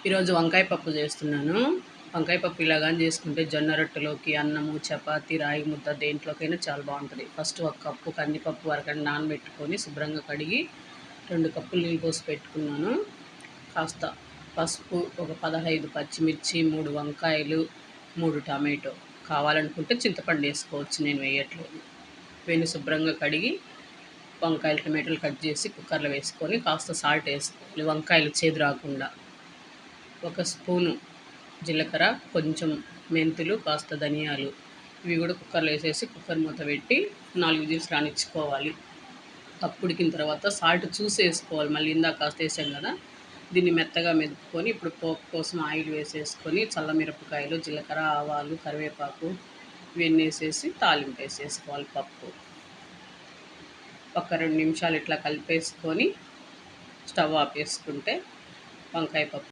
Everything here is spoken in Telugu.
ఈరోజు వంకాయ పప్పు చేస్తున్నాను. వంకాయ పప్పు ఇలాగాని చేసుకుంటే జొన్న రొట్టెలోకి, అన్నము, చపాతీ, రాగి ముద్ద దేంట్లోకైనా చాలా బాగుంటుంది. ఫస్ట్ ఒక కప్పు కందిపప్పు అరగంట నానబెట్టుకొని శుభ్రంగా కడిగి 2 కప్పులు నీళ్ళు పోసి పెట్టుకున్నాను. కాస్త పసుపు, ఒక 15 పచ్చిమిర్చి, 3 వంకాయలు, 3 టమాటో, కావాలనుకుంటే చింతపండు వేసుకోవచ్చు, నేను వేయట్లేదు. ఇవన్నీ శుభ్రంగా కడిగి వంకాయలు టమాటోలు కట్ చేసి కుక్కర్లో వేసుకొని కాస్త సాల్ట్ వేసుకోవాలి, వంకాయలు చేదు రాకుండా. ఒక స్పూను జీలకర్ర, కొంచెం మెంతులు, కాస్త ధనియాలు, ఇవి కూడా కుక్కర్లో వేసేసి కుక్కర్ మూత పెట్టి 4 విజిల్స్ రానిచ్చుకోవాలి. పప్పు ఉడికిన తర్వాత సాల్ట్ చూసి వేసుకోవాలి, మళ్ళీ ఇందాక కాస్త వేసాం కదా. దీన్ని మెత్తగా మెదుపుకొని ఇప్పుడు పోపు కోసం ఆయిల్ వేసేసుకొని చల్లమిరపకాయలు, జీలకర్ర, ఆవాలు, కరివేపాకు ఇవన్నీ వేసేసి తాలింపు వేసేసుకోవాలి. పప్పు ఒక 2 నిమిషాలు ఇట్లా కలిపేసుకొని స్టవ్ ఆపేసుకుంటే వంకాయ పప్పు